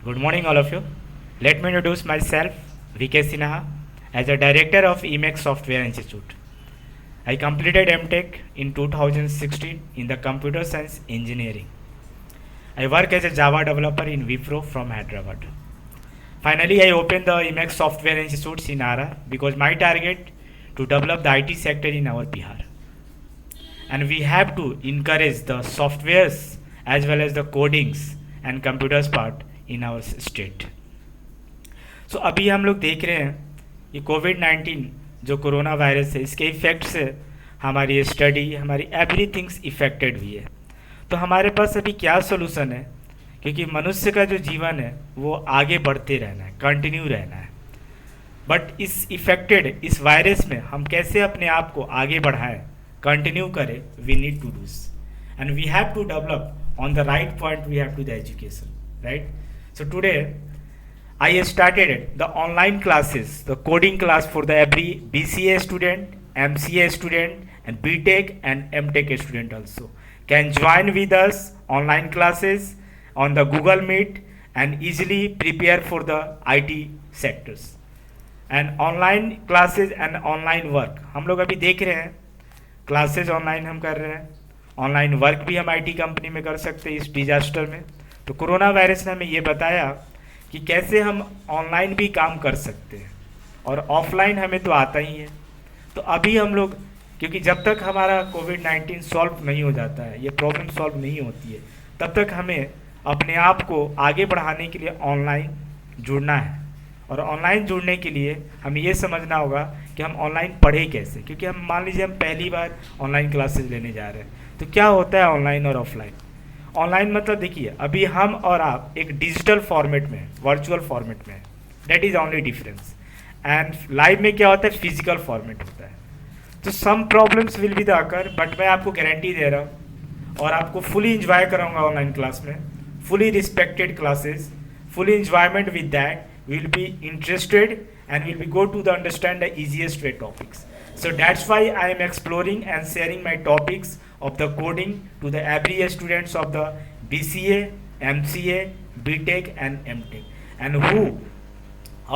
Good morning, all of you. Let me introduce myself, VK Sinha, as a director of Emacs Software Institute. I completed MTech in 2016 in the Computer Science Engineering. I work as a Java developer in Wipro from Hyderabad. Finally, I opened the Emacs Software Institute in Ara because my target to develop the IT sector in our Bihar. And we have to encourage the softwares as well as the codings and computers part in our state. सो अभी हम लोग देख रहे हैं ये कोविड-19 जो corona virus है इसके इफ़ेक्ट से हमारी स्टडी हमारी एवरीथिंग्स इफ़ेक्टेड हुई है। तो हमारे पास अभी क्या सोल्यूशन है, क्योंकि मनुष्य का जो जीवन है वो आगे बढ़ते रहना है, कंटिन्यू रहना है। बट इस वायरस में हम कैसे अपने आप को आगे बढ़ाएं, कंटिन्यू करें, we need to do and we have to develop on the right point, we have to the education, right? So today I started the online classes, the coding class for the every BCA student, MCA student, and BTech and MTech student also can join with us online classes on the Google Meet and easily prepare for the IT sectors. And online classes and online work हम लोग अभी देख रहे हैं, classes online हम कर रहे हैं, ऑनलाइन वर्क भी हम IT कंपनी में कर सकते हैं इस डिजास्टर में। तो कोरोना वायरस ने हमें ये बताया कि कैसे हम ऑनलाइन भी काम कर सकते हैं और ऑफलाइन हमें तो आता ही है। तो अभी हम लोग, क्योंकि जब तक हमारा कोविड-19 सॉल्व नहीं हो जाता है, ये प्रॉब्लम सॉल्व नहीं होती है, तब तक हमें अपने आप को आगे बढ़ाने के लिए ऑनलाइन जुड़ना है। और ऑनलाइन जुड़ने के लिए हमें ये समझना होगा कि हम ऑनलाइन पढ़ें कैसे, क्योंकि हम मान लीजिए हम पहली बार ऑनलाइन क्लासेस लेने जा रहे हैं। तो क्या होता है ऑनलाइन और ऑफलाइन? ऑनलाइन मतलब देखिए, अभी हम और आप एक डिजिटल फॉर्मेट में, वर्चुअल फॉर्मेट में, that is only difference. And live में क्या होता है, फिजिकल फॉर्मेट होता है। तो some problems will be the occur, but मैं आपको गारंटी दे रहा हूँ और आपको फुली इंजॉय कराऊंगा ऑनलाइन क्लास में, fully respected classes, fully enjoyment with that, will be interested and will be go to the understand the easiest way topics. So that's why I am exploring and sharing my topics of the coding to the every students of the BCA, MCA, BTech and MTech, and who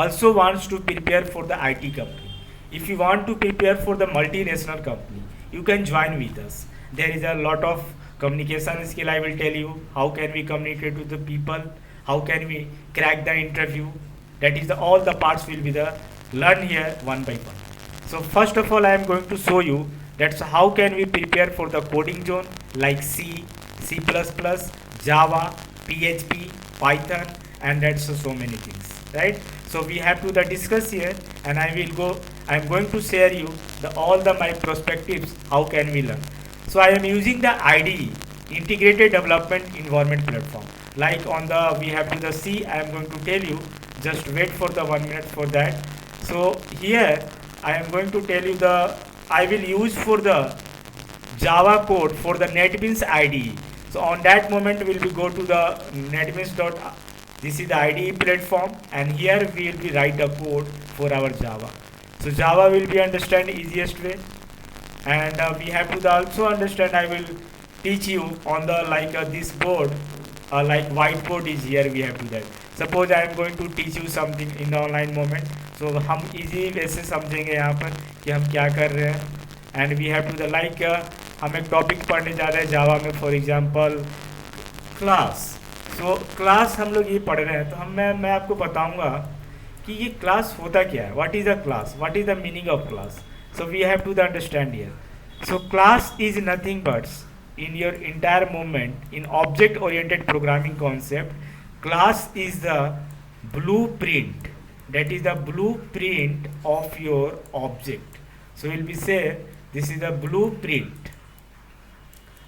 also wants to prepare for the IT company. If you want to prepare for the multinational company, you can join with us. There is a lot of communication skill. I will tell you how can we communicate with the people, how can we crack the interview. That is all the parts will be the learn here one by one. So first of all I am going to show you that's how can we prepare for the coding zone like C, C++, Java, PHP, Python, and that's so many things, right? So we have to the discuss here, and I am going to share you all the my perspectives how can we learn. So I am using the IDE, Integrated Development Environment Platform. Like on the we have to the C, I am going to tell you. Just wait for the 1 minute for that. So here I am going to tell you I will use for the Java code for the NetBeans IDE. So on that moment we will go to the NetBeans this is the IDE platform, and here we will be write the code for our Java. So Java will be understand easiest way, and we have to also understand. I will teach you on the this board, like whiteboard is here. We have to that. Suppose I am going to teach you something in the online moment, so हम easy वैसे समझेंगे यहाँ पर कि हम क्या कर रहे हैं। and we have to the हम एक टॉपिक पढ़ने जा रहे हैं जावा में, for example class. So class हम लोग ये पढ़ रहे हैं, तो मैं आपको बताऊंगा कि ये क्लास होता क्या है, what is a class, what is the meaning of class. So we have to the understand here. So class is nothing buts in your entire movement in object oriented programming concept, class is the blueprint, that is the blueprint of your object. So we'll be say this is the blueprint.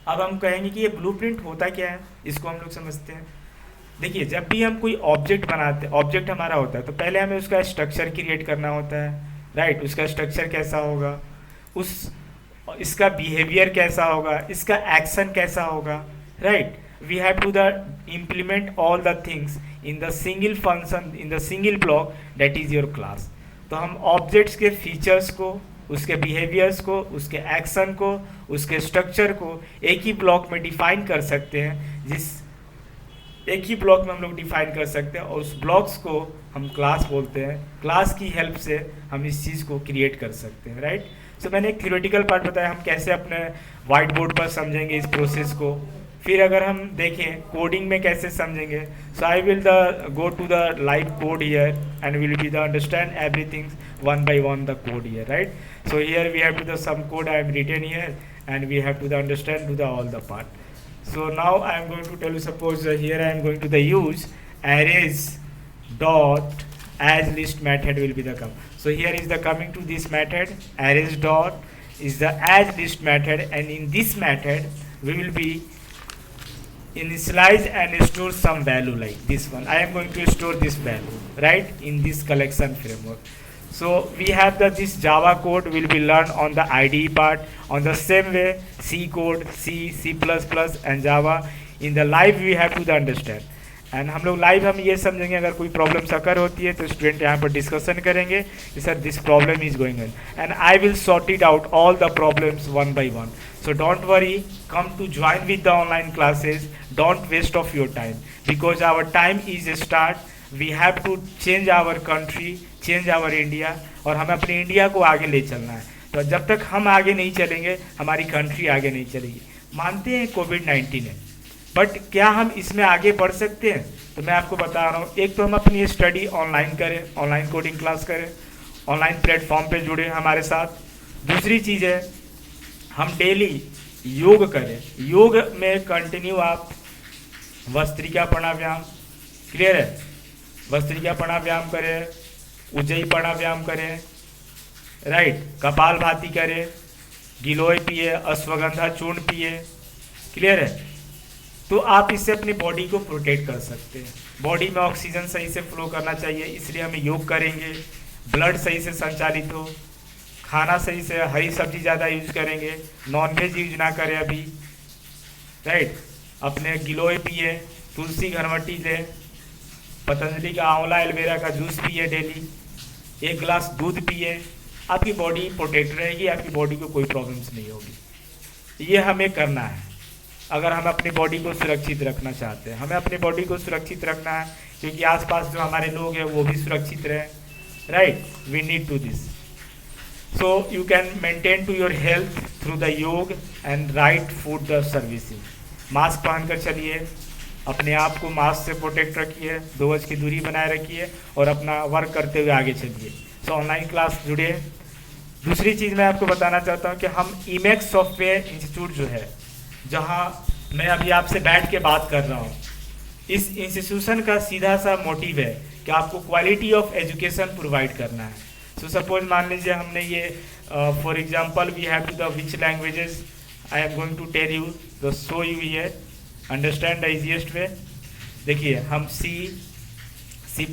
अब हम कहेंगे कि ये blueprint होता क्या है, इसको हम लोग समझते हैं। देखिए, जब भी हम कोई ऑब्जेक्ट बनाते हैं, ऑब्जेक्ट हमारा होता है, तो पहले हमें उसका स्ट्रक्चर क्रिएट करना होता है, राइट? उसका स्ट्रक्चर कैसा होगा, इसका बिहेवियर कैसा होगा, इसका एक्शन कैसा होगा, right? We have to the implement all the things in the single function, in the single block, that is your class. तो हम ऑब्जेक्ट्स के फीचर्स को, उसके बिहेवियर्स को, उसके एक्शन को, उसके स्ट्रक्चर को एक ही ब्लॉक में डिफाइन कर सकते हैं, एक ही ब्लॉक में हम लोग डिफाइन कर सकते हैं और उस ब्लॉक्स को हम क्लास बोलते हैं। क्लास की हेल्प से हम इस चीज़ को क्रिएट कर सकते हैं, राइट। सो मैंने एक थ्योरेटिकल पार्ट बताया, हम कैसे अपने वाइट बोर्ड पर समझेंगे इस प्रोसेस को। फिर अगर हम देखें कोडिंग में कैसे समझेंगे, so I will the go to the live code here and will be the understand everything one by one the code here, right. So here we have to the some code I am written here and we have to the understand to the all the part. So now I am going to tell you, suppose here I am going to the use arrays dot as list method will be the come. So here is the coming to this method arrays dot is the as list method, and in this method we will be initialize and store some value like this one. I am going to store this value right in this collection framework. So we have the this Java code will be learned on the IDE part. On the same way, C code, C++ and Java in the live we have to the understand. And हम लोग live हम ये समझेंगे, अगर कोई problem अकर होती है तो स्टूडेंट यहाँ पर डिस्कशन करेंगे कि sir this problem is going on and I will sort it out all the problems one by one. So don't worry, come to join with the online classes. Don't waste of your time because our time is start. We have to change our country, change our India, और हमें अपनी India को आगे ले चलना है. तो जब तक हम आगे नहीं चलेंगे हमारी कंट्री आगे नहीं चलेगी. मानते हैं कोविड-19 है, बट क्या हम इसमें आगे बढ़ सकते हैं? तो मैं आपको बता रहा हूँ, एक तो हम अपनी स्टडी ऑनलाइन करें, ऑनलाइन कोडिंग क्लास करें, ऑनलाइन प्लेटफॉर्म पे जुड़े हमारे साथ. दूसरी चीज़ है हम डेली योग करें. योग में कंटिन्यू आप वस्त्रिका प्राणायाम, क्लियर है, वस्त्रिका प्राणायाम करें, उज्जयी प्राणायाम करें, राइट, कपालभाति करें, गिलोय पिए, अश्वगंधा चूर्ण पिए, क्लियर है. तो आप इससे अपनी बॉडी को प्रोटेक्ट कर सकते हैं. बॉडी में ऑक्सीजन सही से फ्लो करना चाहिए, इसलिए हम योग करेंगे. ब्लड सही से संचालित हो, खाना सही से, हरी सब्जी ज़्यादा यूज करेंगे, नॉनवेज यूज ना करें अभी, राइट. अपने गिलोय पिए, तुलसी घरवटी लें, पतंजलि का आंवला एलोवेरा का जूस पिए डेली, 1 गिलास दूध पिए. आपकी बॉडी प्रोटेक्ट रहेगी, आपकी बॉडी को कोई प्रॉब्लम्स नहीं होगी. ये हमें करना है अगर हम अपनी बॉडी को सुरक्षित रखना चाहते हैं. हमें अपनी बॉडी को सुरक्षित रखना है क्योंकि आसपास जो हमारे लोग हैं वो भी सुरक्षित रहें, right. We need to this. So you can maintain to your health through the योग and right food the servicing. Mask पहनकर चलिए, अपने आप को मास्क से प्रोटेक्ट रखिए, 2 गज की दूरी बनाए रखिए और अपना वर्क करते हुए आगे चलिए. सो ऑनलाइन क्लास जुड़े. दूसरी चीज़ मैं आपको बताना चाहता हूँ कि हम ईमेक्स सॉफ्टवेयर इंस्टीट्यूट जो है, जहाँ मैं अभी आपसे बैठ के बात कर रहा हूँ, इस इंस्टीट्यूशन का सीधा सा मोटिव है कि आपको क्वालिटी ऑफ एजुकेशन प्रोवाइड करना है. सो सपोज मान लीजिए हमने ये for example we have to the which languages I am going to tell you the show you here, understand the easiest way. देखिए हम C++,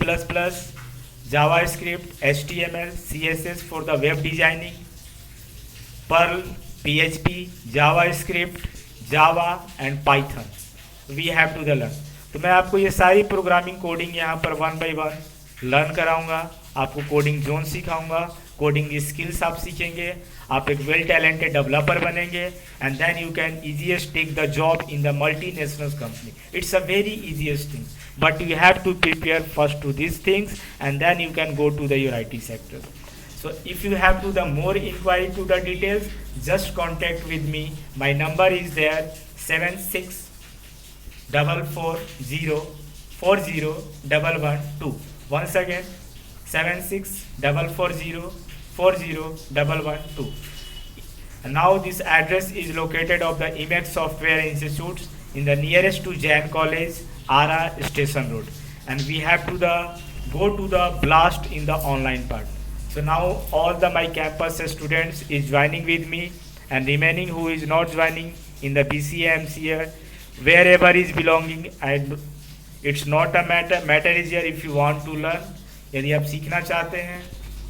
JavaScript, HTML, CSS for the web designing, Perl, PHP, JavaScript, Java and Python we have to the learn. तो मैं आपको ये सारी programming coding यहाँ पर 1 by 1 learn कराऊंगा. आपको कोडिंग जोन सिखाऊंगा, कोडिंग स्किल्स आप सीखेंगे, आप एक वेल टैलेंटेड डेवलपर बनेंगे and then you can easiest take the job in the multinational company. It's a very easiest thing but you have to prepare first to this things and then you can go to the your IT sector. So if you have to the more inquiry to the details, just contact with me. My number is there 7644040112. Once again 7644040112. And now this address is located of the Emacs Software Institutes in the nearest to Jain College, Ara Station Road. And we have to the go to the blast in the online part. So now all the my campus students is joining with me, and remaining who is not joining in the BCA, MCA, wherever is belonging, it's not a matter is here if you want to learn. यदि आप सीखना चाहते हैं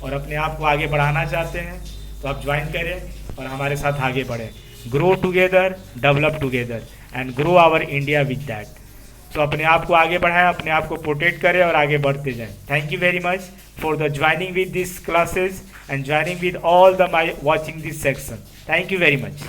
और अपने आप को आगे बढ़ाना चाहते हैं तो आप ज्वाइन करें और हमारे साथ आगे बढ़ें. Grow together, develop together and grow our India with that. तो अपने आप को आगे बढ़ाएं, अपने आप को प्रोटेक्ट करें और आगे बढ़ते जाएं. Thank you very much for the joining with these classes and joining with all the my watching this section. Thank you very much.